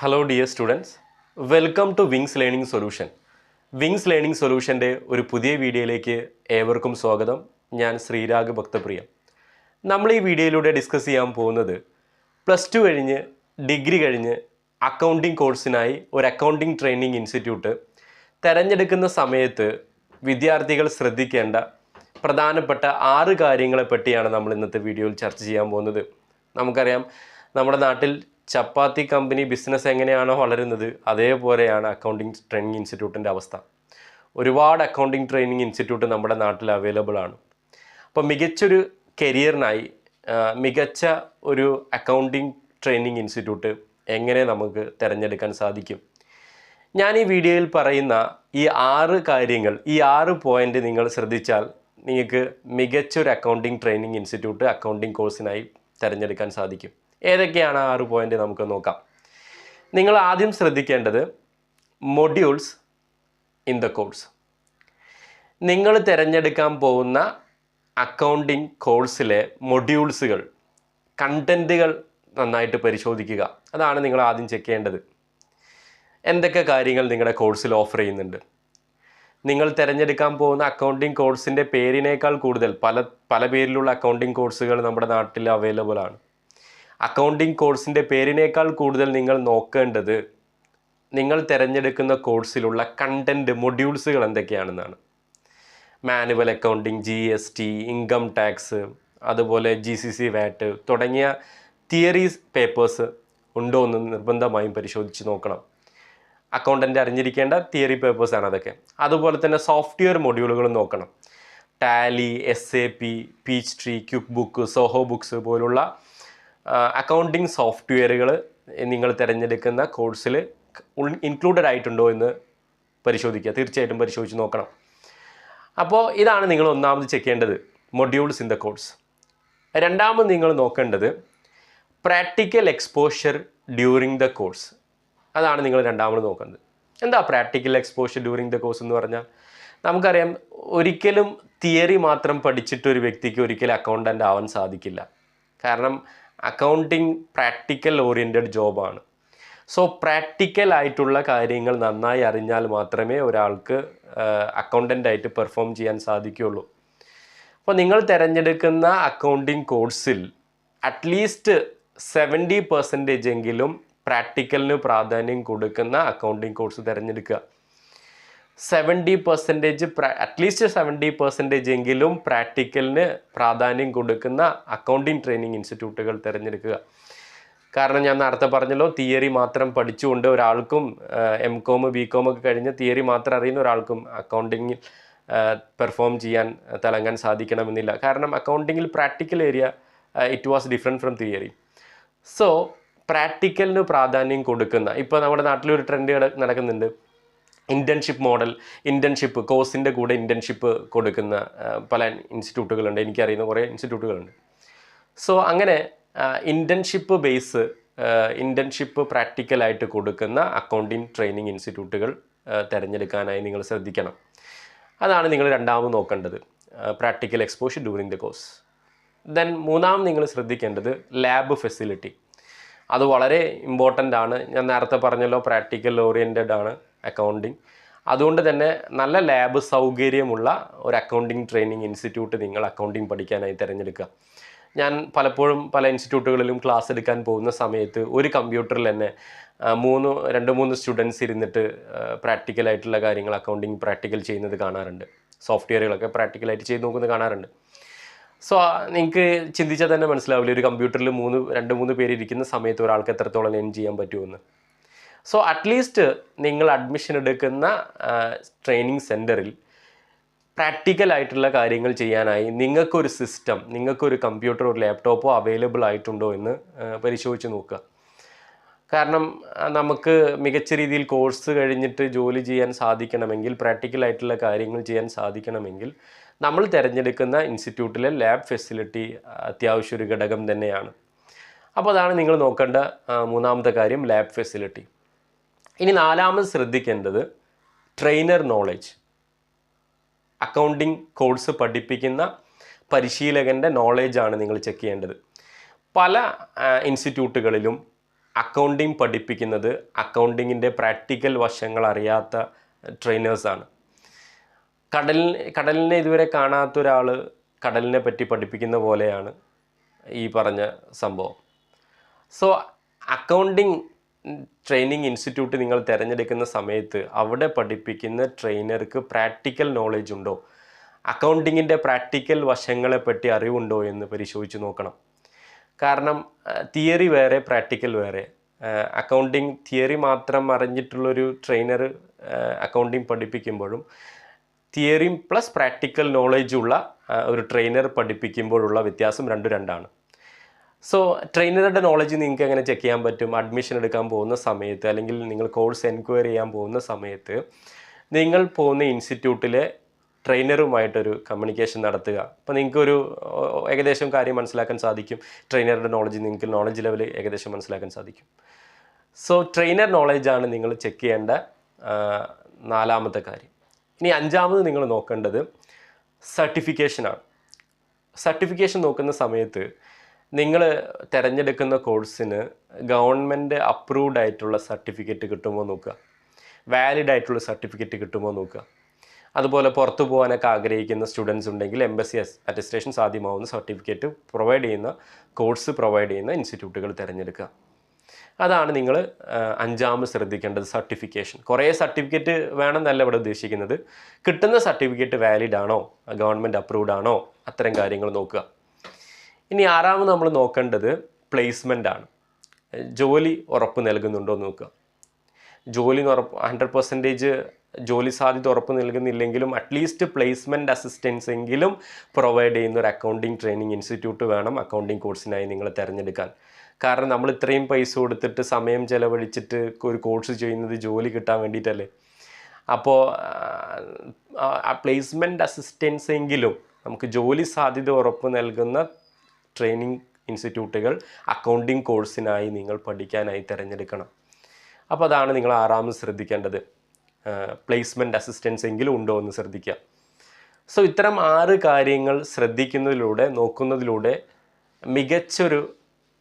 Hello dear students, welcome to Wings Learning Solution. Wings Learning Solutionൻ്റെ ഒരു പുതിയ വീഡിയോയിലേക്ക് ഏവർക്കും സ്വാഗതം. ഞാൻ ശ്രീരാഗ് ഭക്തപ്രിയ. നമ്മൾ ഈ വീഡിയോയിലൂടെ ഡിസ്കസ് ചെയ്യാൻ പോകുന്നത് +2 കഴിഞ്ഞ് ഡിഗ്രി കഴിഞ്ഞ് അക്കൗണ്ടിംഗ് കോഴ്സിനായി ഒരു അക്കൗണ്ടിംഗ് ട്രെയിനിങ് ഇൻസ്റ്റിറ്റ്യൂട്ട് തിരഞ്ഞെടുക്കുന്ന സമയത്ത് വിദ്യാർത്ഥികൾ ശ്രദ്ധിക്കേണ്ട പ്രധാനപ്പെട്ട 6 കാര്യങ്ങളെ പറ്റിയാണ് നമ്മൾ ഇന്നത്തെ വീഡിയോയിൽ ചർച്ച ചെയ്യാൻ പോകുന്നത്. നമുക്കറിയാം നമ്മുടെ നാട്ടിൽ ചപ്പാത്തി കമ്പനി ബിസിനസ് എങ്ങനെയാണോ വളരുന്നത് അതേപോലെയാണ് അക്കൗണ്ടിംഗ് ട്രെയിനിങ് ഇൻസ്റ്റിറ്റ്യൂട്ടിൻ്റെ അവസ്ഥ. ഒരുപാട് അക്കൗണ്ടിംഗ് ട്രെയിനിങ് ഇൻസ്റ്റിറ്റ്യൂട്ട് നമ്മുടെ നാട്ടിൽ അവൈലബിൾ ആണ്. അപ്പോൾ മികച്ചൊരു കരിയറിനായി മികച്ച ഒരു അക്കൗണ്ടിംഗ് ട്രെയിനിങ് ഇൻസ്റ്റിറ്റ്യൂട്ട് എങ്ങനെ നമുക്ക് തിരഞ്ഞെടുക്കാൻ സാധിക്കും? ഞാൻ ഈ വീഡിയോയിൽ പറയുന്ന ഈ 6 കാര്യങ്ങൾ, ഈ 6 പോയിൻ്റ് നിങ്ങൾ ശ്രദ്ധിച്ചാൽ നിങ്ങൾക്ക് മികച്ചൊരു അക്കൗണ്ടിംഗ് ട്രെയിനിങ് ഇൻസ്റ്റിറ്റ്യൂട്ട് അക്കൗണ്ടിംഗ് കോഴ്സിനായി തിരഞ്ഞെടുക്കാൻ സാധിക്കും. ഏതൊക്കെയാണ് 6 പോയിൻ്റ് നമുക്ക് നോക്കാം. നിങ്ങൾ ആദ്യം ശ്രദ്ധിക്കേണ്ടത് മൊഡ്യൂൾസ് ഇൻ ദ കോഴ്സ്. നിങ്ങൾ തിരഞ്ഞെടുക്കാൻ പോകുന്ന അക്കൗണ്ടിംഗ് കോഴ്സിലെ മൊഡ്യൂൾസുകൾ, കണ്ടൻറ്റുകൾ നന്നായിട്ട് പരിശോധിക്കുക. അതാണ് നിങ്ങൾ ആദ്യം ചെക്ക് ചെയ്യേണ്ടത്. എന്തൊക്കെ കാര്യങ്ങൾ നിങ്ങളുടെ കോഴ്സിൽ ഓഫർ ചെയ്യുന്നുണ്ട്? നിങ്ങൾ തിരഞ്ഞെടുക്കാൻ പോകുന്ന അക്കൗണ്ടിംഗ് കോഴ്സിൻ്റെ പേരിനേക്കാൾ കൂടുതൽ പല പേരിലുള്ള അക്കൗണ്ടിംഗ് കോഴ്സുകൾ നമ്മുടെ നാട്ടിൽ അവൈലബിൾ ആണ്. അക്കൗണ്ടിംഗ് കോഴ്സിൻ്റെ പേരിനേക്കാൾ കൂടുതൽ നിങ്ങൾ നോക്കേണ്ടത് നിങ്ങൾ തിരഞ്ഞെടുക്കുന്ന കോഴ്സിലുള്ള കണ്ടൻറ്റ് മൊഡ്യൂൾസുകൾ എന്തൊക്കെയാണെന്നാണ്. Manual accounting, GST, income tax, അതുപോലെ GCC VAT തുടങ്ങിയ തിയറീസ് പേപ്പേഴ്സ് ഉണ്ടോ എന്ന് നിർബന്ധമായും പരിശോധിച്ച് നോക്കണം. അക്കൗണ്ടൻ്റ് അറിഞ്ഞിരിക്കേണ്ട തിയറി പേപ്പേഴ്സാണ് അതൊക്കെ. അതുപോലെ തന്നെ സോഫ്റ്റ്വെയർ മൊഡ്യൂളുകളും നോക്കണം. Tally, SAP, Peachtree, quick book, Zoho books പോലുള്ള അക്കൗണ്ടിംഗ് സോഫ്റ്റ്വെയറുകൾ നിങ്ങൾ തിരഞ്ഞെടുക്കുന്ന കോഴ്സിൽ ഇൻക്ലൂഡഡ് ആയിട്ടുണ്ടോ എന്ന് പരിശോധിക്കുക. തീർച്ചയായിട്ടും പരിശോധിച്ച് നോക്കണം. അപ്പോൾ ഇതാണ് നിങ്ങൾ ഒന്നാമത് ചെക്ക് ചെയ്യേണ്ടത്, മൊഡ്യൂൾസ് ഇൻ ദ കോഴ്സ്. രണ്ടാമത് നിങ്ങൾ നോക്കേണ്ടത് practical exposure during the course. അതാണ് നിങ്ങൾ രണ്ടാമത് നോക്കേണ്ടത്. എന്താ practical exposure during the course എന്ന് പറഞ്ഞാൽ? നമുക്കറിയാം, ഒരിക്കലും തിയറി മാത്രം പഠിച്ചിട്ടൊരു വ്യക്തിക്ക് ഒരിക്കലും അക്കൗണ്ടൻ്റ് ആവാൻ സാധിക്കില്ല. കാരണം അക്കൗണ്ടിങ് പ്രാക്ടിക്കൽ ഓറിയൻറ്റഡ് ജോബാണ്. സോ പ്രാക്ടിക്കൽ ആയിട്ടുള്ള കാര്യങ്ങൾ നന്നായി അറിഞ്ഞാൽ മാത്രമേ ഒരാൾക്ക് അക്കൗണ്ടൻ്റായിട്ട് പെർഫോം ചെയ്യാൻ സാധിക്കുകയുള്ളൂ. അപ്പോൾ നിങ്ങൾ തിരഞ്ഞെടുക്കുന്ന അക്കൗണ്ടിങ് കോഴ്സിൽ അറ്റ്ലീസ്റ്റ് 70% എങ്കിലും പ്രാക്ടിക്കലിന് പ്രാധാന്യം കൊടുക്കുന്ന അക്കൗണ്ടിങ് കോഴ്സ് തിരഞ്ഞെടുക്കുക. 70% അറ്റ്ലീസ്റ്റ് 70% എങ്കിലും പ്രാക്ടിക്കലിന് പ്രാധാന്യം കൊടുക്കുന്ന അക്കൗണ്ടിങ് ട്രെയിനിങ് ഇൻസ്റ്റിറ്റ്യൂട്ടുകൾ തിരഞ്ഞെടുക്കുക. കാരണം ഞാൻ നേരത്തെ പറഞ്ഞല്ലോ, തിയറി മാത്രം പഠിച്ചുകൊണ്ട് ഒരാൾക്കും MCOM, BCOM ഒക്കെ കഴിഞ്ഞ് തിയറി മാത്രം അറിയുന്ന ഒരാൾക്കും അക്കൗണ്ടിങ്ങിൽ പെർഫോം ചെയ്യാൻ തിളങ്ങാൻ സാധിക്കണമെന്നില്ല. കാരണം അക്കൗണ്ടിങ്ങിൽ practical area it was different from theory. So പ്രാക്ടിക്കലിന് പ്രാധാന്യം കൊടുക്കുന്ന, ഇപ്പോൾ നമ്മുടെ നാട്ടിലൊരു ട്രെൻഡ് നടക്കുന്നുണ്ട്, ഇൻറ്റേൺഷിപ്പ് മോഡൽ. ഇൻറ്റേൺഷിപ്പ് കോഴ്സിൻ്റെ കൂടെ ഇൻറ്റേൺഷിപ്പ് കൊടുക്കുന്ന പല ഇൻസ്റ്റിറ്റ്യൂട്ടുകളുണ്ട്. എനിക്കറിയുന്ന കുറേ ഇൻസ്റ്റിറ്റ്യൂട്ടുകളുണ്ട്. സോ അങ്ങനെ ഇൻറ്റേൺഷിപ്പ് ബേസ്, ഇൻറ്റേൺഷിപ്പ് പ്രാക്ടിക്കലായിട്ട് കൊടുക്കുന്ന അക്കൗണ്ടിങ് ട്രെയിനിങ് ഇൻസ്റ്റിറ്റ്യൂട്ടുകൾ തിരഞ്ഞെടുക്കാനായി നിങ്ങൾ ശ്രദ്ധിക്കണം. അതാണ് നിങ്ങൾ രണ്ടാമത് നോക്കേണ്ടത്, practical exposure during the course. Then മൂന്നാമത് നിങ്ങൾ ശ്രദ്ധിക്കേണ്ടത് ലാബ് ഫെസിലിറ്റി. അത് വളരെ ഇമ്പോർട്ടൻ്റ് ആണ്. ഞാൻ നേരത്തെ പറഞ്ഞല്ലോ, പ്രാക്ടിക്കൽ ഓറിയൻറ്റഡ് ആണ് അക്കൗണ്ടിങ്. അതുകൊണ്ട് തന്നെ നല്ല ലാബ് സൗകര്യമുള്ള ഒരു അക്കൗണ്ടിങ് ട്രെയിനിങ് ഇൻസ്റ്റിറ്റ്യൂട്ട് നിങ്ങൾ അക്കൗണ്ടിങ് പഠിക്കാനായി തിരഞ്ഞെടുക്കുക. ഞാൻ പലപ്പോഴും പല ഇൻസ്റ്റിറ്റ്യൂട്ടുകളിലും ക്ലാസ് എടുക്കാൻ പോകുന്ന സമയത്ത് ഒരു കമ്പ്യൂട്ടറിൽ തന്നെ 2-3 സ്റ്റുഡൻസ് ഇരുന്നിട്ട് പ്രാക്ടിക്കലായിട്ടുള്ള കാര്യങ്ങൾ അക്കൗണ്ടിങ് പ്രാക്ടിക്കൽ ചെയ്യുന്നത് കാണാറുണ്ട്. സോഫ്റ്റ്വെയറുകളൊക്കെ പ്രാക്ടിക്കലായിട്ട് ചെയ്ത് നോക്കുന്നത് കാണാറുണ്ട്. സോ നിങ്ങൾക്ക് ചിന്തിച്ചാൽ തന്നെ മനസ്സിലാവില്ല, ഒരു കമ്പ്യൂട്ടറിൽ 2-3 പേര് ഇരിക്കുന്ന സമയത്ത് ഒരാൾക്ക് എത്രത്തോളം ലേൺ ചെയ്യാൻ പറ്റുമെന്ന്. സോ അറ്റ്ലീസ്റ്റ് നിങ്ങൾ അഡ്മിഷൻ എടുക്കുന്ന ട്രെയിനിങ് സെൻറ്ററിൽ പ്രാക്ടിക്കലായിട്ടുള്ള കാര്യങ്ങൾ ചെയ്യാനായി നിങ്ങൾക്കൊരു സിസ്റ്റം, നിങ്ങൾക്കൊരു കമ്പ്യൂട്ടർ, ഒരു ലാപ്ടോപ്പോ അവൈലബിൾ ആയിട്ടുണ്ടോ എന്ന് പരിശോധിച്ച് നോക്കുക. കാരണം നമുക്ക് മികച്ച രീതിയിൽ കോഴ്സ് കഴിഞ്ഞിട്ട് ജോലി ചെയ്യാൻ സാധിക്കണമെങ്കിൽ, പ്രാക്ടിക്കലായിട്ടുള്ള കാര്യങ്ങൾ ചെയ്യാൻ സാധിക്കണമെങ്കിൽ നമ്മൾ തിരഞ്ഞെടുക്കുന്ന ഇൻസ്റ്റിറ്റ്യൂട്ടിലെ ലാബ് ഫെസിലിറ്റി അത്യാവശ്യം ഒരു ഘടകം തന്നെയാണ്. അപ്പോൾ അതാണ് നിങ്ങൾ നോക്കേണ്ട മൂന്നാമത്തെ കാര്യം, ലാബ് ഫെസിലിറ്റി. ഇനി നാലാമത് ശ്രദ്ധിക്കേണ്ടത് ട്രെയിനർ നോളജ്. അക്കൗണ്ടിംഗ് കോഴ്സ് പഠിപ്പിക്കുന്ന പരിശീലകൻ്റെ നോളേജാണ് നിങ്ങൾ ചെക്ക് ചെയ്യേണ്ടത്. പല ഇൻസ്റ്റിറ്റ്യൂട്ടുകളിലും അക്കൗണ്ടിങ് പഠിപ്പിക്കുന്നത് അക്കൗണ്ടിങ്ങിൻ്റെ പ്രാക്ടിക്കൽ വശങ്ങൾ അറിയാത്ത ട്രെയിനേഴ്സാണ്. കടലിനെ ഇതുവരെ കാണാത്ത ഒരാൾ കടലിനെ പറ്റി പഠിപ്പിക്കുന്ന പോലെയാണ് ഈ പറഞ്ഞ സംഭവം. സോ അക്കൗണ്ടിങ് ട്രെയിനിങ് ഇൻസ്റ്റിറ്റ്യൂട്ട് നിങ്ങൾ തിരഞ്ഞെടുക്കുന്ന സമയത്ത് അവിടെ പഠിപ്പിക്കുന്ന ട്രെയിനർക്ക് പ്രാക്ടിക്കൽ നോളേജ് ഉണ്ടോ, അക്കൗണ്ടിങ്ങിൻ്റെ പ്രാക്ടിക്കൽ വശങ്ങളെപ്പറ്റി അറിവുണ്ടോ എന്ന് പരിശോധിച്ച് നോക്കണം. കാരണം തിയറി വേറെ പ്രാക്ടിക്കൽ വേറെ. അക്കൗണ്ടിങ് തിയറി മാത്രം അറിഞ്ഞിട്ടുള്ളൊരു ട്രെയിനർ അക്കൗണ്ടിങ് പഠിപ്പിക്കുമ്പോഴും തിയറിയും പ്ലസ് പ്രാക്ടിക്കൽ നോളേജുള്ള ഒരു ട്രെയിനർ പഠിപ്പിക്കുമ്പോഴുള്ള വ്യത്യാസം രണ്ടാണ്. സോ ട്രെയിനറുടെ നോളജ് നിങ്ങൾക്ക് എങ്ങനെ ചെക്ക് ചെയ്യാൻ പറ്റും? അഡ്മിഷൻ എടുക്കാൻ പോകുന്ന സമയത്ത് അല്ലെങ്കിൽ നിങ്ങൾ കോഴ്സ് എൻക്വയറി ചെയ്യാൻ പോകുന്ന സമയത്ത് നിങ്ങൾ പോകുന്ന ഇൻസ്റ്റിറ്റ്യൂട്ടിലെ ട്രെയിനറുമായിട്ടൊരു കമ്മ്യൂണിക്കേഷൻ നടത്തുക. അപ്പോൾ നിങ്ങൾക്കൊരു ഏകദേശം കാര്യം മനസ്സിലാക്കാൻ സാധിക്കും. ട്രെയിനറുടെ നിങ്ങൾക്ക് നോളജ് ലെവൽ ഏകദേശം മനസ്സിലാക്കാൻ സാധിക്കും. സോ ട്രെയിനർ നോളജാണ് നിങ്ങൾ ചെക്ക് ചെയ്യേണ്ട നാലാമത്തെ കാര്യം. ഇനി അഞ്ചാമത് നിങ്ങൾ നോക്കേണ്ടത് സർട്ടിഫിക്കേഷനാണ്. സർട്ടിഫിക്കേഷൻ നോക്കുന്ന സമയത്ത് നിങ്ങൾ തിരഞ്ഞെടുക്കുന്ന കോഴ്സിന് ഗവൺമെൻറ് അപ്രൂവ്ഡ് ആയിട്ടുള്ള സർട്ടിഫിക്കറ്റ് കിട്ടുമോ നോക്കുക, വാലിഡ് ആയിട്ടുള്ള സർട്ടിഫിക്കറ്റ് കിട്ടുമോ നോക്കുക. അതുപോലെ പുറത്തു പോകാനൊക്കെ ആഗ്രഹിക്കുന്ന സ്റ്റുഡൻസ് ഉണ്ടെങ്കിൽ എംബസി അറ്റസ്റ്റേഷൻ സാധ്യമാവുന്ന സർട്ടിഫിക്കറ്റ് പ്രൊവൈഡ് ചെയ്യുന്ന കോഴ്സ് പ്രൊവൈഡ് ചെയ്യുന്ന ഇൻസ്റ്റിറ്റ്യൂട്ടുകൾ തിരഞ്ഞെടുക്കുക. അതാണ് നിങ്ങൾ അഞ്ചാമത് ശ്രദ്ധിക്കേണ്ടത്, സർട്ടിഫിക്കേഷൻ. കുറേ സർട്ടിഫിക്കറ്റ് വേണമെന്നല്ല ഇവിടെ ഉദ്ദേശിക്കുന്നത്, കിട്ടുന്ന സർട്ടിഫിക്കറ്റ് വാലിഡ് ആണോ, ഗവൺമെൻറ് അപ്രൂവ്ഡ് ആണോ, അത്തരം കാര്യങ്ങൾ നോക്കുക. ഇനി ആറാമത് നമ്മൾ നോക്കേണ്ടത് പ്ലേസ്മെൻ്റ് ആണ്. ജോലി ഉറപ്പ് നൽകുന്നുണ്ടോ എന്ന് നോക്കുക. ജോലി 100% ജോലി സാധ്യത ഉറപ്പ് നൽകുന്നില്ലെങ്കിലും അറ്റ്ലീസ്റ്റ് പ്ലേസ്മെൻറ്റ് അസിസ്റ്റൻസ് എങ്കിലും പ്രൊവൈഡ് ചെയ്യുന്ന ഒരു അക്കൗണ്ടിങ് ട്രെയിനിങ് ഇൻസ്റ്റിറ്റ്യൂട്ട് വേണം അക്കൗണ്ടിങ് കോഴ്സിനായി നിങ്ങൾ തിരഞ്ഞെടുക്കാൻ. കാരണം നമ്മൾ ഇത്രയും പൈസ കൊടുത്തിട്ട് സമയം ചിലവഴിച്ചിട്ട് ഒരു കോഴ്സ് ചെയ്യുന്നത് ജോലി കിട്ടാൻ വേണ്ടിയിട്ടല്ലേ. അപ്പോൾ ആ പ്ലേസ്മെൻറ്റ് അസിസ്റ്റൻസ് എങ്കിലും നമുക്ക് ജോലി സാധ്യത ഉറപ്പ് നൽകുന്ന ട്രെയിനിങ് ഇൻസ്റ്റിറ്റ്യൂട്ടുകൾ അക്കൗണ്ടിങ് കോഴ്സിനായി നിങ്ങൾ പഠിക്കാനായി തിരഞ്ഞെടുക്കണം. അപ്പോൾ അതാണ് നിങ്ങൾ ആറാമത് ശ്രദ്ധിക്കേണ്ടത്, പ്ലേസ്മെൻറ്റ് അസിസ്റ്റൻസ് എങ്കിലും ഉണ്ടോ എന്ന് ശ്രദ്ധിക്കുക. സോ ഇത്തരം 6 കാര്യങ്ങൾ ശ്രദ്ധിക്കുന്നതിലൂടെ നോക്കുന്നതിലൂടെ മികച്ചൊരു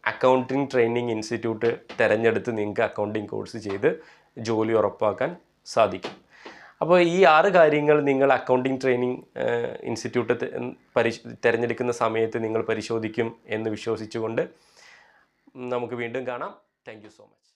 അക്കൗണ്ടിങ് ട്രെയിനിങ് ഇൻസ്റ്റിറ്റ്യൂട്ട് തിരഞ്ഞെടുത്ത് നിങ്ങൾക്ക് അക്കൗണ്ടിങ് കോഴ്സ് ചെയ്ത് ജോലി ഉറപ്പാക്കാൻ സാധിക്കും. അപ്പോൾ ഈ 6 കാര്യങ്ങൾ നിങ്ങൾ അക്കൗണ്ടിങ് ട്രെയിനിങ് ഇൻസ്റ്റിറ്റ്യൂട്ട് തിരഞ്ഞെടുക്കുന്ന സമയത്ത് നിങ്ങൾ പരിശോധിക്കും എന്ന് വിശ്വസിച്ചുകൊണ്ട് നമുക്ക് വീണ്ടും കാണാം. Thank you so much.